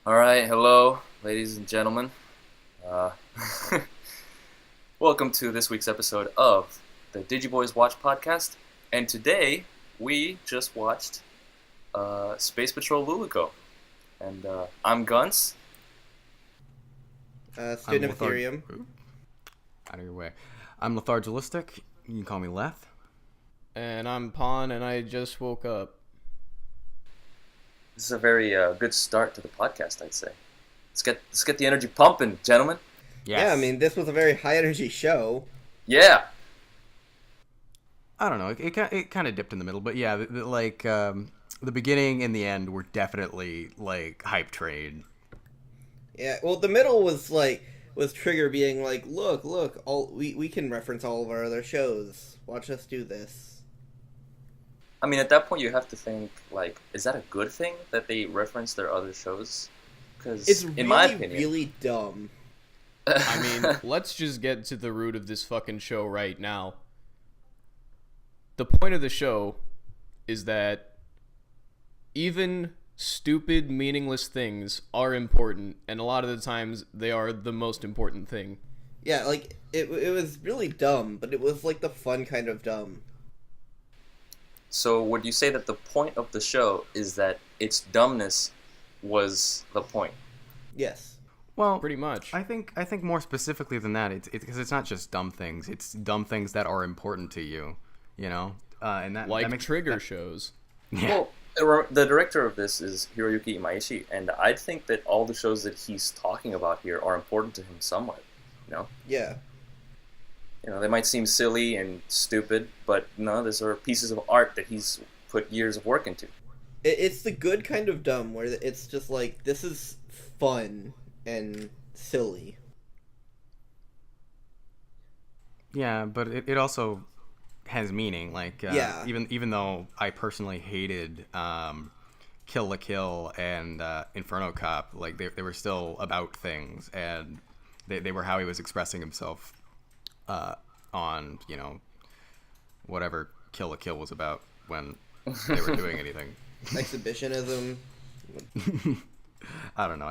All right, hello, ladies and gentlemen. Uh, Welcome to this week's episode of the Digibois Watch podcast. And today we just watched Space Patrol Luluco. And I'm Ghuntz. StudentofEtherium. Out of your way. I'm Lethargilistic. You can call me Leth. And I'm Pawn, and I just woke up. This is a very good start to the podcast, I'd say. Let's get the energy pumping, gentlemen. Yes. Yeah, I mean, this was a very high-energy show. Yeah. I don't know. It kind of dipped in the middle, but yeah, the beginning and the end were definitely like hype train. Yeah, well, the middle was Trigger being like, look, we can reference all of our other shows. Watch us do this. I mean, at that point, you have to think, like, is that a good thing that they reference their other shows? Because, It's really, in my opinion, really dumb. I mean, let's just get to the root of this fucking show right now. The point of the show is that even stupid, meaningless things are important, and a lot of the times they are the most important thing. Yeah, like, it was really dumb, but it was, like, the fun kind of dumb. So would you say that the point of the show is that its dumbness was the point? Yes. Well, Pretty much. I think more specifically than that, it's because it's not just dumb things. It's dumb things that are important to you. You know, and that Like that makes, trigger that- shows. Yeah. Well, the director of this is Hiroyuki Imaishi, and I think that all the shows that he's talking about here are important to him somewhat. You know? Yeah. You know, they might seem silly and stupid, but no, these are pieces of art that he's put years of work into. It's the good kind of dumb, where it's just like, this is fun and silly. Yeah, but it also has meaning. Like, Yeah. even though I personally hated Kill la Kill and Inferno Cop, like they were still about things, and they were how he was expressing himself on, you know, whatever Kill la Kill was about when they were doing anything. Exhibitionism. I don't know.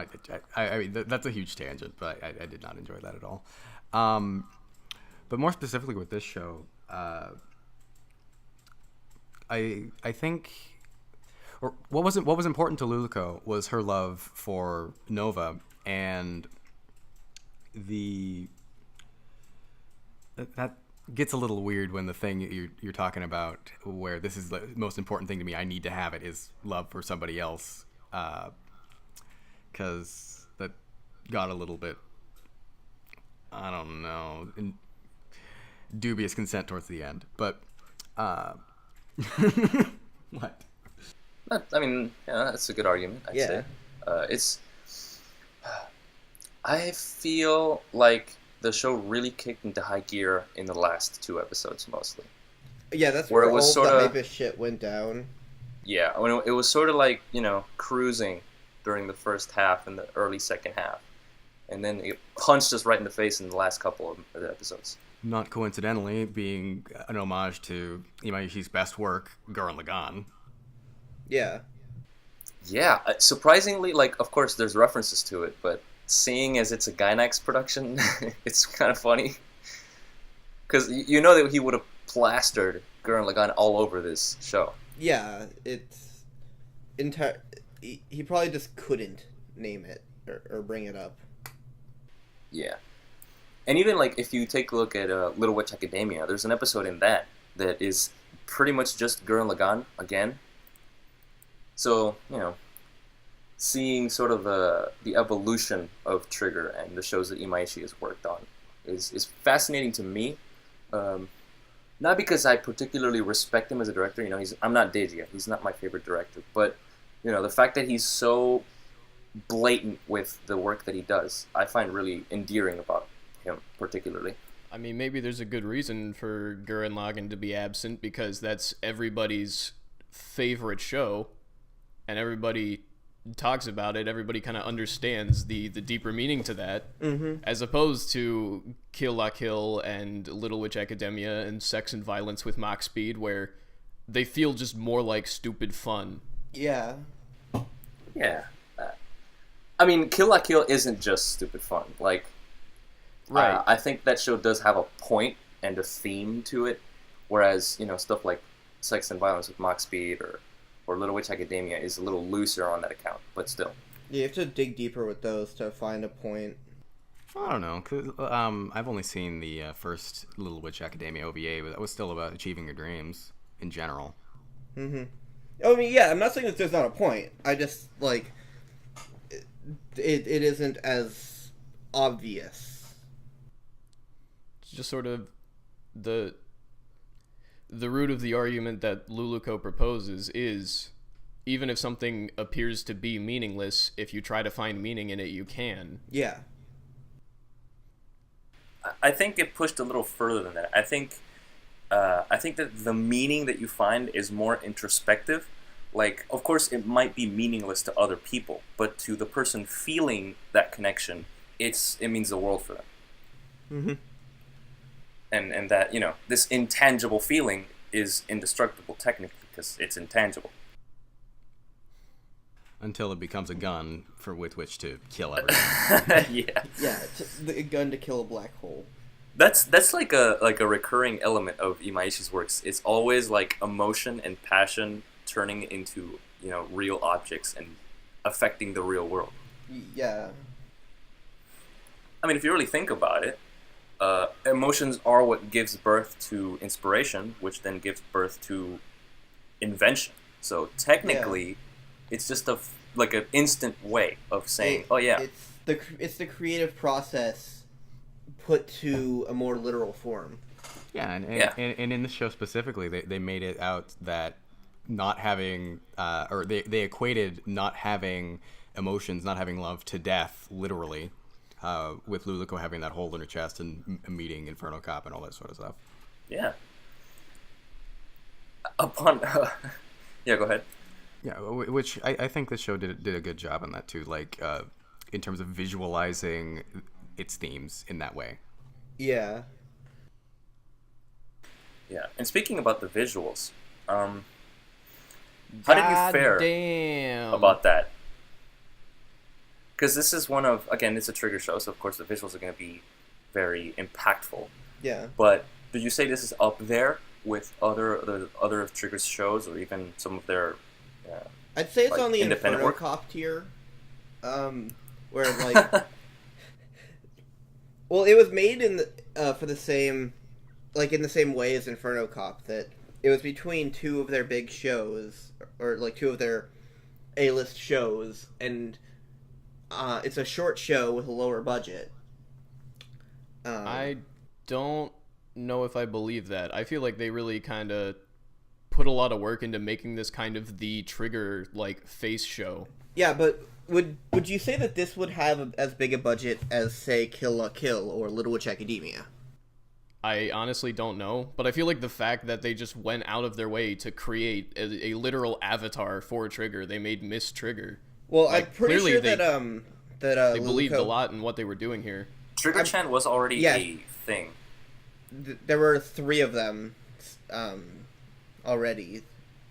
I mean, that's a huge tangent, but I did not enjoy that at all. But more specifically with this show, I think, or what was important to Luluco was her love for Nova, and that gets a little weird when the thing you're talking about, where this is the most important thing to me, I need to have it, is love for somebody else, because that got a little bit, I don't know, dubious consent towards the end. But what? I mean, yeah, that's a good argument, I'd say. It's. I feel like the show really kicked into high gear in the last two episodes, mostly. Yeah, that's Where where it was all the sorta- hypest shit went down. Yeah, I mean, it was sort of like, you know, cruising during the first half and the early second half. And then it punched us right in the face in the last couple of the episodes. Not coincidentally, being an homage to Imaishi's best work, Gurren Lagann. Yeah. Yeah, surprisingly, like, of course, there's references to it, but seeing as it's a Gainax production, it's kind of funny. Because you know that he would have plastered Gurren Lagann all over this show. Yeah, it's he probably just couldn't name it or bring it up. Yeah. And even, like, if you take a look at Little Witch Academia, there's an episode in that is pretty much just Gurren Lagann again. So, you know, seeing sort of the evolution of Trigger and the shows that Imaishi has worked on is fascinating to me. Not because I particularly respect him as a director. You know, I'm not Deji. He's not my favorite director. But, you know, the fact that he's so blatant with the work that he does, I find really endearing about him, particularly. I mean, maybe there's a good reason for Gurren Lagann to be absent, because that's everybody's favorite show, and everybody talks about it. Everybody kind of understands the deeper meaning to that, as opposed to Kill la Kill and Little Witch Academia and Sex and Violence with Mach Speed, where they feel just more like stupid fun. Yeah. Yeah. I mean, Kill La Kill isn't just stupid fun. Like, Right. I think that show does have a point and a theme to it, whereas stuff like Sex and Violence with Mach Speed or Little Witch Academia is a little looser on that account, but still. You have to dig deeper with those to find a point. I don't know, cause I've only seen the first Little Witch Academia OVA, but that was still about achieving your dreams in general. Mm-hmm. I mean, yeah, I'm not saying that there's not a point. I just, like, it isn't as obvious. It's just sort of the root of the argument that Luluco proposes is, even if something appears to be meaningless, if you try to find meaning in it, you can. Yeah. I think it pushed a little further than that. I think that the meaning that you find is more introspective. Like, of course, it might be meaningless to other people, but to the person feeling that connection, it means the world for them. Mm-hmm. And that, this intangible feeling is indestructible technically because it's intangible. Until it becomes a gun with which to kill everyone. Yeah. Yeah, a gun to kill a black hole. That's like a recurring element of Imaishi's works. It's always like emotion and passion turning into real objects and affecting the real world. Yeah. I mean, if you really think about it, emotions are what gives birth to inspiration, which then gives birth to invention. So technically, it's just an instant way of saying, "Oh yeah." It's the creative process put to a more literal form. Yeah, and in the show specifically, they made it out that not having, or they equated not having emotions, not having love to death, literally, with Luluco having that hole in her chest and meeting Inferno Cop and all that sort of stuff. Yeah. Yeah, go ahead. Yeah, which I think this show did a good job on that too, like in terms of visualizing its themes in that way. Yeah. Yeah, and speaking about the visuals, how did you fare about that? Because this is again, it's a trigger show, so of course the visuals are going to be very impactful. Yeah. But did you say this is up there with other of Trigger's shows, or even some of their? I'd say it's on the independent Inferno work? Cop tier, where like, well, it was made in for the same, like in the same way as Inferno Cop, that it was between two of their big shows, or like two of their A-list shows, and it's a short show with a lower budget. I don't know if I believe that. I feel like they really kind of put a lot of work into making this kind of the Trigger face show. Yeah, but would you say that this would have as big a budget as, say, Kill La Kill or Little Witch Academia? I honestly don't know, but I feel like the fact that they just went out of their way to create a literal avatar for Trigger, they made Miss Trigger. Well, I'm pretty clearly sure they that believed Luluco, a lot in what they were doing here. Trigger-chan was already a thing. There were 3 of them already,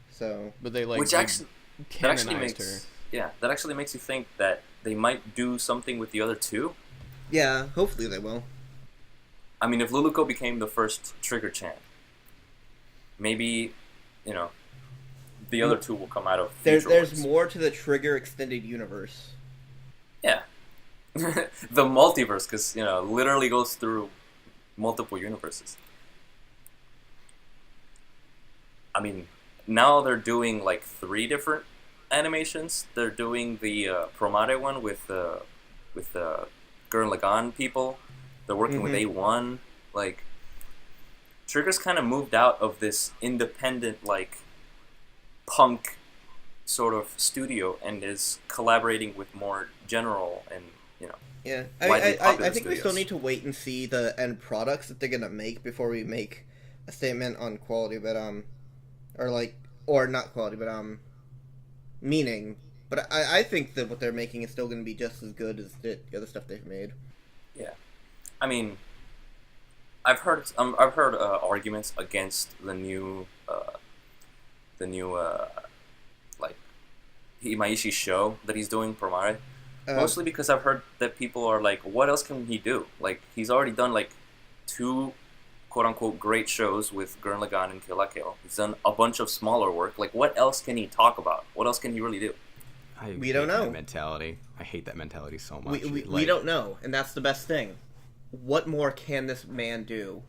so. But they Which they actually canonized her. Yeah, that actually makes you think that they might do something with the other 2. Yeah, hopefully they will. I mean, if Luluco became the first Trigger-chan, maybe, the other 2 will come out of future There's works. more to the Trigger extended universe. Yeah. The multiverse, because, literally goes through multiple universes. I mean, now they're doing 3 different animations. They're doing the Promare one with the Gurren Lagann people. They're working with A1. Trigger's kind of moved out of this independent, punk sort of studio and is collaborating with more general and, Yeah, widely I popular think we still studios. need to wait and see the end products that they're gonna make before we make a statement on quality, but or not quality, but meaning. But I think that what they're making is still gonna be just as good as the other stuff they've made. Yeah, I mean, I've heard arguments against the new Imaishi show that he's doing, Promare, Mostly because I've heard that people are like, what else can he do? Like, he's already done, like, 2 quote-unquote great shows with Gurren Lagann and Kill la Kill. He's done a bunch of smaller work. Like, what else can he talk about? What else can he really do? We don't know. That mentality. I hate that mentality so much. We don't know, and that's the best thing. What more can this man do?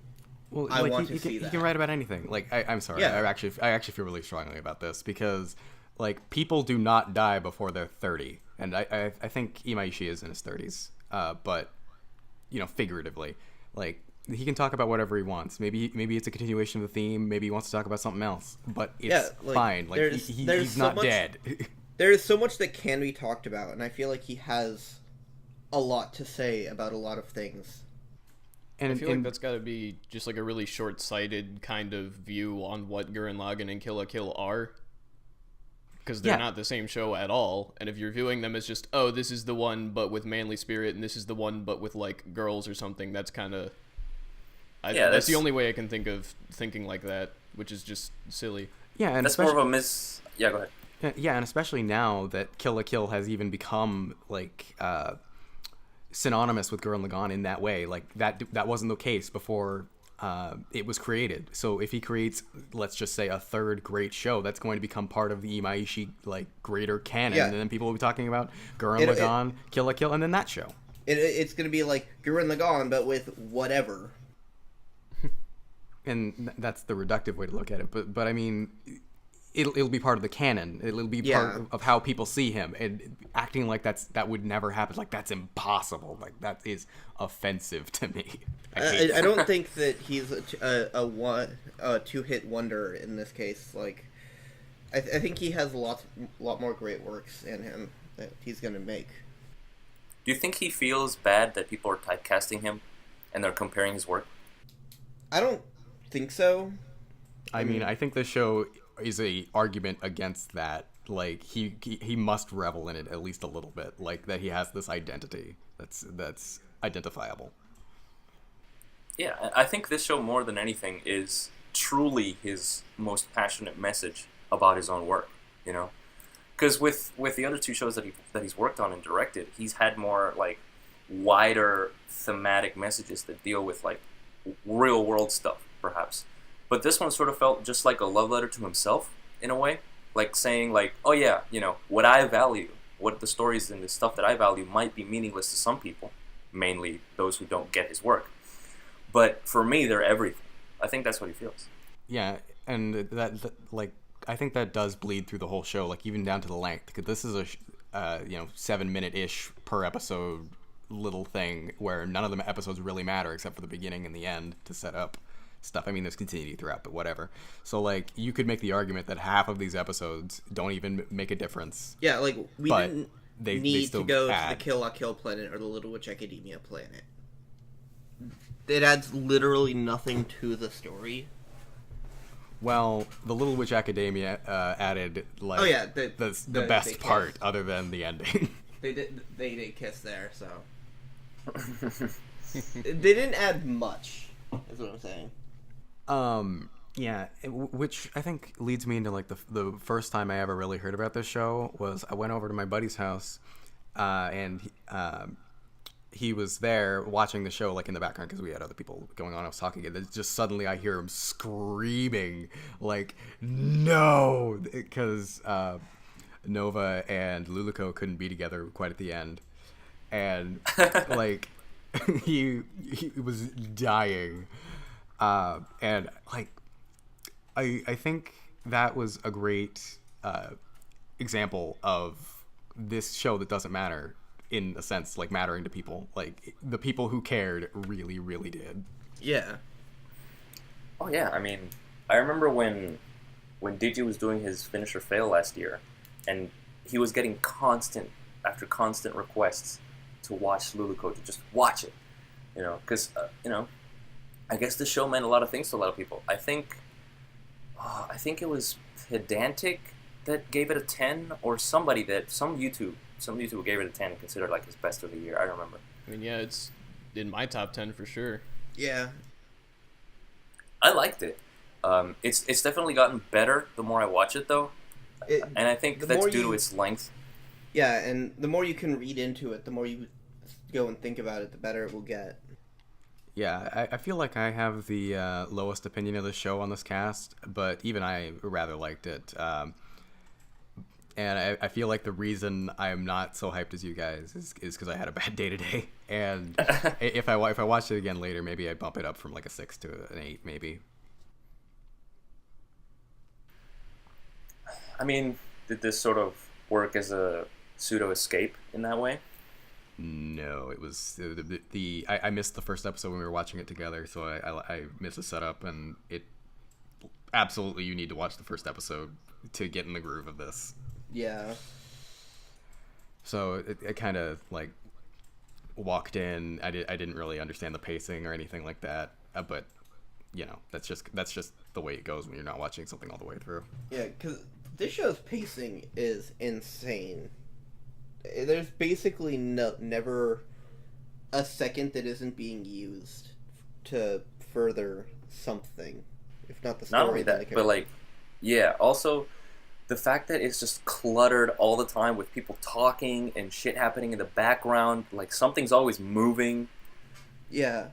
Well, I like, want to see he that. can write about anything. Like, I'm sorry. Yeah. I actually feel really strongly about this because, like, people do not die before they're 30. And I think Imaishi is in his 30s. But, you know, figuratively. Like, he can talk about whatever he wants. Maybe it's a continuation of the theme. Maybe he wants to talk about something else. But it's fine. Like, he's so not much, dead. There is so much that can be talked about, and I feel like he has a lot to say about a lot of things. And I feel like that's got to be just like a really short-sighted kind of view on what Gurren Lagann and Kill la Kill are. Because they're not the same show at all. And if you're viewing them as just, oh, this is the one but with manly spirit, and this is the one but with, like, girls or something, that's kind of... that's the only way I can think of thinking like that, which is just silly. Yeah, and that's more of a Yeah, go ahead. Yeah, and especially now that Kill la Kill has even become, like, synonymous with Gurren Lagann in that way. Like, that wasn't the case before it was created. So if he creates, let's just say, a third great show, that's going to become part of the Imaishi, like, greater canon. And then people will be talking about Gurren Lagann, Kill la Kill, and then that show. It's going to be like Gurren Lagann, but with whatever. And that's the reductive way to look at it. But I mean... It'll be part of the canon. It'll be part of how people see him, and acting like that would never happen. Like, that's impossible. Like, that is offensive to me. I don't think that he's a two-hit wonder in this case. Like, I think he has a lot more great works in him that he's gonna make. Do you think he feels bad that people are typecasting him and they're comparing his work? I don't think so. I mean, I think the show is a argument against that. Like, he must revel in it at least a little bit. Like, that he has this identity that's identifiable. Yeah, I think this show more than anything is truly his most passionate message about his own work. You know, because with the other 2 shows that he's worked on and directed, he's had more, like, wider thematic messages that deal with, like, real world stuff, perhaps. But this one sort of felt just like a love letter to himself, in a way. Like, saying, like, oh yeah, you know, what I value, what the stories and the stuff that I value might be meaningless to some people, mainly those who don't get his work. But for me, they're everything. I think that's what he feels. Yeah, and that like, I think that does bleed through the whole show, like, even down to the length. Because this is a 7-minute-ish per episode little thing where none of the episodes really matter except for the beginning and the end to set up stuff. I mean, there's continuity throughout, but whatever. So, like, you could make the argument that half of these episodes don't even make a difference. Yeah, like, we didn't need to go to the Kill la Kill planet or the Little Witch Academia planet. It adds literally nothing to the story. Well, the Little Witch Academia added, like, the best part other than the ending. They did kiss there, so... They didn't add much, is what I'm saying. Yeah, which I think leads me into, like, the first time I ever really heard about this show was I went over to my buddy's house, and he was there watching the show, like, in the background because we had other people going on. I was talking, and then just suddenly I hear him screaming, like, no, because Nova and Luluco couldn't be together quite at the end, and like he was dying. And, like, I think that was a great example of this show that doesn't matter, in a sense, like, mattering to people. Like, the people who cared really, really did. Yeah. Oh, yeah. I mean, I remember when Digi was doing his Finish or Fail last year, and he was getting constant after constant requests to watch Luluco, to just watch it. You know, because, I guess this show meant a lot of things to a lot of people. I think it was Pedantic that gave it a 10, or somebody that some YouTube gave it a 10 and considered, like, his best of the year. I don't remember. I mean, yeah, it's in my top 10 for sure. Yeah. I liked it. It's definitely gotten better the more I watch it, though, and I think that's due to its length. Yeah, and the more you can read into it, the more you go and think about it, the better it will get. Yeah, I feel like I have the lowest opinion of the show on this cast, but even I rather liked it. And I feel like the reason I'm not so hyped as you guys is because I had a bad day today. And if I watch it again later, maybe I'd bump it up from like a 6 to an 8, maybe. I mean, did this sort of work as a pseudo escape in that way? No, it was I missed the first episode when we were watching it together, so I missed the setup, and it absolutely, you need to watch the first episode to get in the groove of this. Yeah. So it kind of like walked in. I didn't really understand the pacing or anything like that, but you know, that's just the way it goes when you're not watching something all the way through. Yeah, because this show's pacing is insane. There's basically never a second that isn't being used to further something, if not the story. Not only that, but like, yeah, also the fact that it's just cluttered all the time with people talking and shit happening in the background, like something's always moving. Yeah.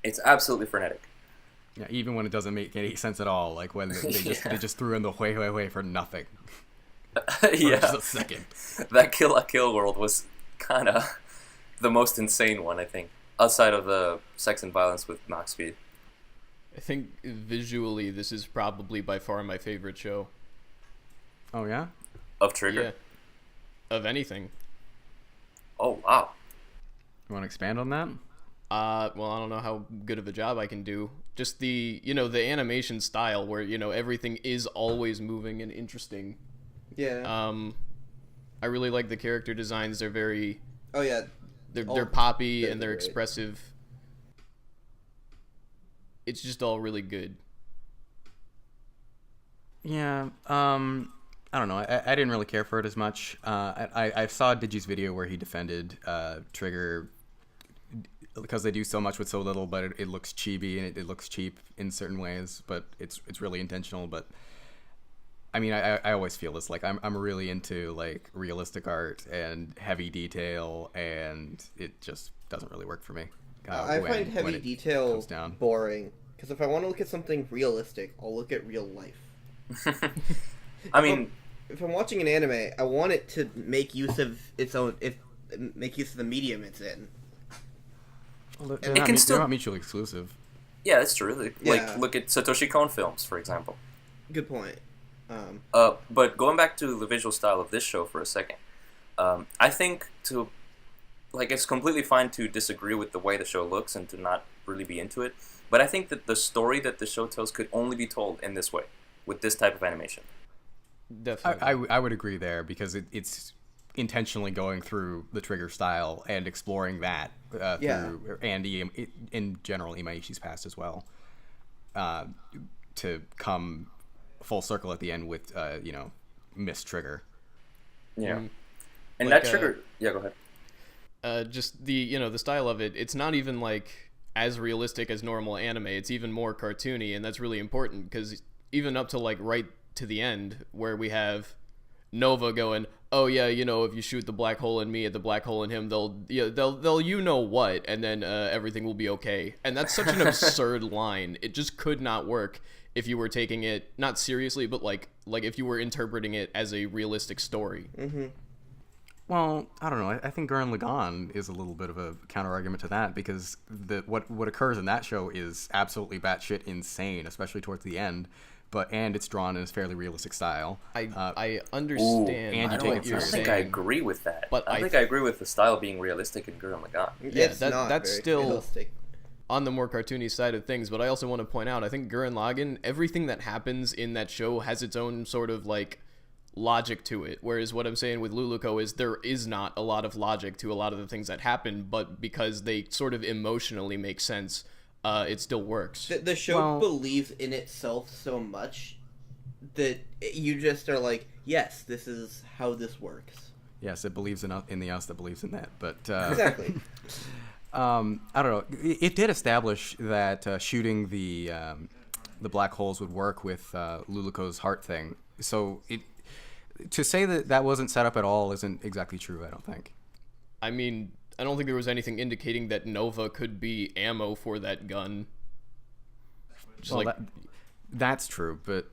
It's absolutely frenetic. Yeah, even when it doesn't make any sense at all, like when they just threw in the way for nothing. Yeah, just a second. That Kill la Kill world was kind of the most insane one, I think, outside of the sex and violence with Mach Speed. I think visually, this is probably by far my favorite show. Oh yeah? Of Trigger? Yeah. Of anything. Oh, wow. You want to expand on that? Well, I don't know how good of a job I can do. Just the animation style where, everything is always moving and interesting. Yeah. I really like the character designs. They're very... Oh, yeah. They're poppy and they're great. expressive. It's just all really good. Yeah, I don't know. I didn't really care for it as much. I saw Digi's video where he defended Trigger because they do so much with so little, but it looks chibi and it looks cheap in certain ways, but it's really intentional. But I mean, I always feel this, like I'm really into like realistic art and heavy detail, and it just doesn't really work for me. I find heavy detail boring, because if I want to look at something realistic, I'll look at real life. I mean, if I'm watching an anime, I want it to make use of its own, make use of the medium it's in. Well, they're not mutually exclusive. Yeah, that's true. Like, Yeah. Look at Satoshi Kon films, for example. Good point. But going back to the visual style of this show for a second, I think it's completely fine to disagree with the way the show looks and to not really be into it, but I think that the story that the show tells could only be told in this way, with this type of animation. Definitely. I would agree there, because it's intentionally going through the Trigger style and exploring that through Andy, in general, Imaishi's past as well, to come full circle at the end with Miss Trigger. Yeah. And Like, that Trigger... yeah, go ahead. Just the style of it, it's not even like as realistic as normal anime. It's even more cartoony, and that's really important, because even up to like right to the end, where we have Nova going, oh yeah, if you shoot the black hole in me at the black hole in him, they'll what, and then everything will be okay. And that's such an absurd line. It just could not work if you were taking it not seriously, but like if you were interpreting it as a realistic story. Mm-hmm. Well, I don't know. I think Gurren Lagann is a little bit of a counter-argument to that, because what occurs in that show is absolutely batshit insane, especially towards the end. And it's drawn in a fairly realistic style. I understand. And you take it seriously. I don't think I agree with that. But I think I agree with the style being realistic in Gurren Lagann. Yeah, It's not that's very still realistic. on the more cartoony side of things. But I also want to point out, I think Gurren Lagann, everything that happens in that show has its own sort of like logic to it. Whereas what I'm saying with Luluco is there is not a lot of logic to a lot of the things that happen, but because they sort of emotionally make sense, it still works. The show believes in itself so much that you just are like, yes, this is how this works. Yes, it believes in the us that believes in that. But Exactly. I don't know. It did establish that shooting the black holes would work with Luluco's heart thing. So To say that that wasn't set up at all isn't exactly true, I don't think. I mean, I don't think there was anything indicating that Nova could be ammo for that gun. Just Well, like, that's true, but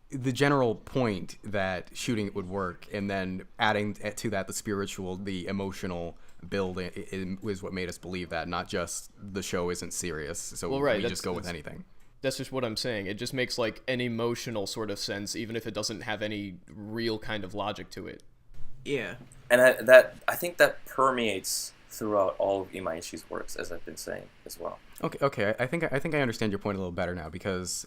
the general point that shooting it would work, and then adding to that the spiritual, the emotional build is what made us believe that, not just the show isn't serious, so well, right, we just go with anything. that's just what I'm saying. It just makes like an emotional sort of sense, even if it doesn't have any real kind of logic to it. Yeah. And I think that permeates throughout all of Imaishi's works, as I've been saying as well. Okay. I think I understand your point a little better now, because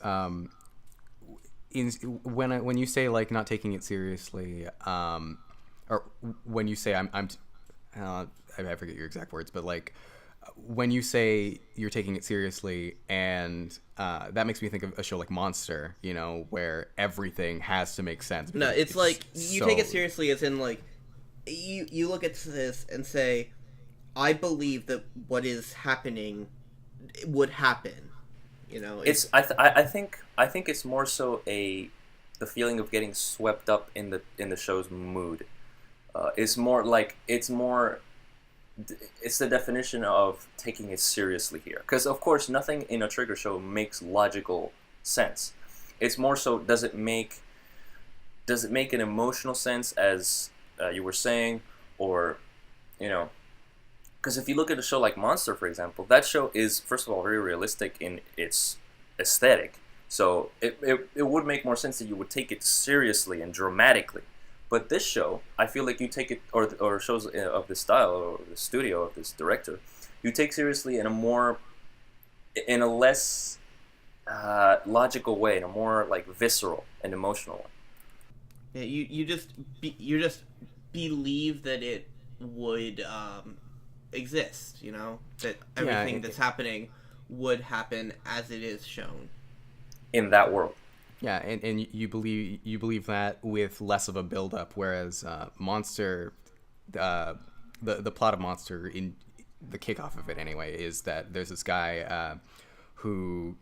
when you say like not taking it seriously, or when you say I forget your exact words, but like when you say you're taking it seriously, and that makes me think of a show like Monster, you know, where everything has to make sense. No, it's like you take it seriously as in like you look at this and say, I believe that what is happening would happen. You know, I think it's more so the feeling of getting swept up in the show's mood. It's the definition of taking it seriously here, because of course nothing in a trigger show makes logical sense. It's more so, does it make an emotional sense, as you were saying, or you know. Because if you look at a show like Monster, for example, that show is, first of all, very realistic in its aesthetic. So it would make more sense that you would take it seriously and dramatically. But this show, I feel like you take it, or shows of this style, or the studio of this director, you take seriously in a less logical way, in a more like visceral and emotional one. Yeah, you just believe that it would exist, you know, that everything that's happening would happen as it is shown in that world. Yeah, and you believe that with less of a build up, whereas Monster, the plot of Monster, in the kickoff of it anyway, is that there's this guy who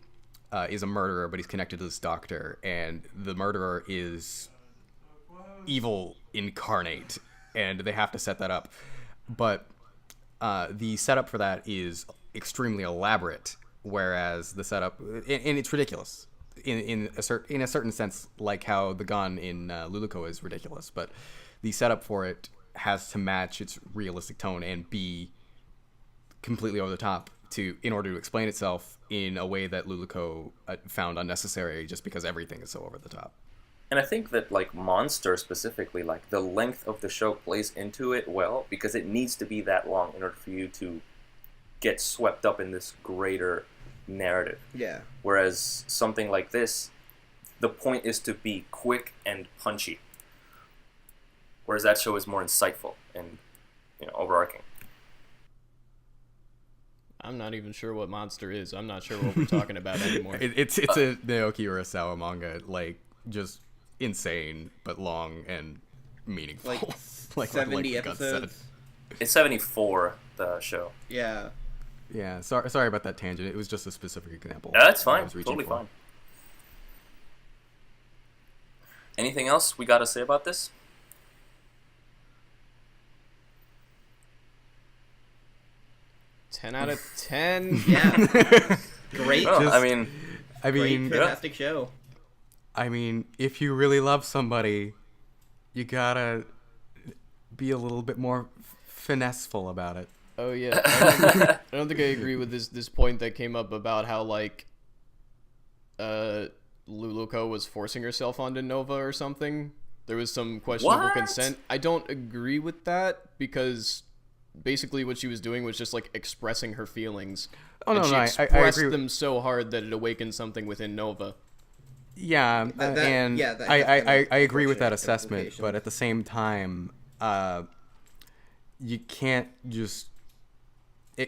is a murderer, but he's connected to this doctor, and the murderer is evil incarnate, and they have to set that up. But the setup for that is extremely elaborate, whereas the setup, and it's ridiculous in a certain sense, like how the gun in Luluco is ridiculous, but the setup for it has to match its realistic tone and be completely over the top in order to explain itself in a way that Luluco found unnecessary, just because everything is so over the top. And I think that, like, Monster specifically, like, the length of the show plays into it well, because it needs to be that long in order for you to get swept up in this greater narrative. Yeah. Whereas something like this, the point is to be quick and punchy. Whereas that show is more insightful and, overarching. I'm not even sure what Monster is. I'm not sure what we're talking about anymore. It's a Naoki Urasawa manga, like, just insane but long and meaningful. Like 70 episodes. It's 74, the show. Yeah. Yeah, sorry about that tangent. It was just a specific example. Yeah, that's fine. Totally fine. Anything else we got to say about this? Ten out of 10. Yeah. Great. Well, Great, fantastic show. I mean, if you really love somebody, you gotta be a little bit more finesseful about it. Oh yeah, I don't think I agree with this point that came up about how like Luluco was forcing herself onto Nova or something. There was some questionable consent. I don't agree with that, because basically what she was doing was just like expressing her feelings. Oh no, she I expressed agree. them so hard that it awakened something within Nova. Yeah, I agree with that assessment, but at the same time, you can't just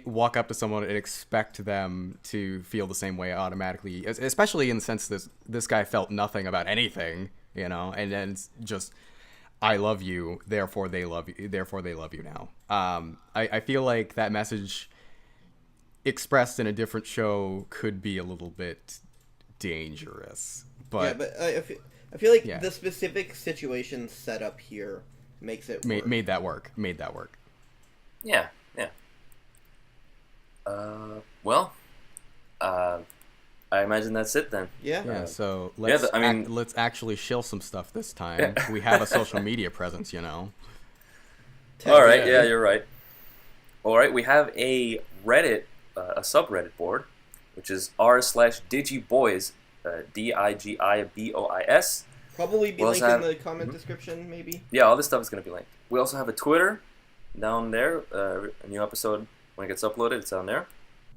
walk up to someone and expect them to feel the same way automatically, especially in the sense that this guy felt nothing about anything, and then it's just, I love you, therefore they love you now. I feel like that message expressed in a different show could be a little bit dangerous. But yeah, but I feel like Yeah. the specific situation set up here makes it work. Made that work. Made that work. Yeah. Well, I imagine that's it then. Yeah. Yeah, so let's let's actually shill some stuff this time. We have a social media presence, you know. All right, yeah, you're right. All right, we have a Reddit, a subreddit board, which is r/Digibois, Digibois. Probably be We linked also in have- the comment description, maybe. Yeah, all this stuff is going to be linked. We also have a Twitter down there. A new episode, when it gets uploaded, it's down there.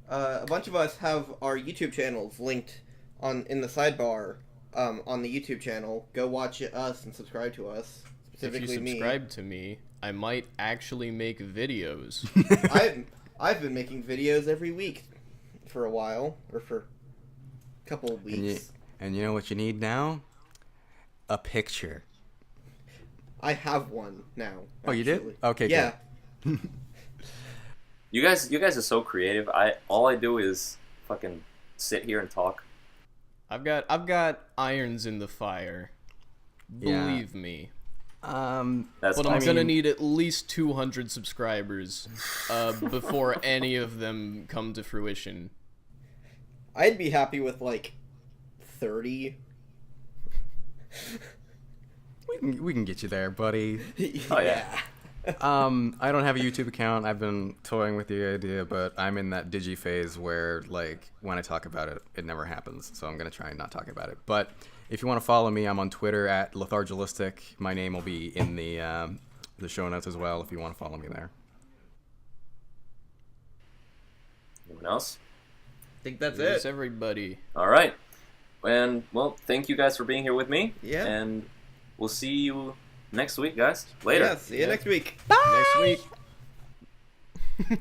A bunch of us have our YouTube channels linked in the sidebar on the YouTube channel. Go watch us and subscribe to us. If Specifically you subscribe to me, I might actually make videos. I've been making videos every week for a while, or for a couple of weeks. And you know what you need now? A picture. I have one now. Oh, you did? actually. Okay, Yeah. good. You guys are so creative. All I do is fucking sit here and talk. I've got irons in the fire. Yeah. Believe me. That's But fine. I'm gonna need at least 200 subscribers before any of them come to fruition. I'd be happy with like 30. We can get you there, buddy. Oh, yeah. I don't have a YouTube account. I've been toying with the idea, but I'm in that digi phase where, like, when I talk about it, it never happens. So I'm gonna try and not talk about it. But if you want to follow me, I'm on Twitter at Lethargilistic. My name will be in the show notes as well if you want to follow me there. Anyone else? I think that's There's it. everybody. All right. And, well, thank you guys for being here with me. Yeah. And we'll see you next week, guys. Later. Yeah, see you next week. Next week.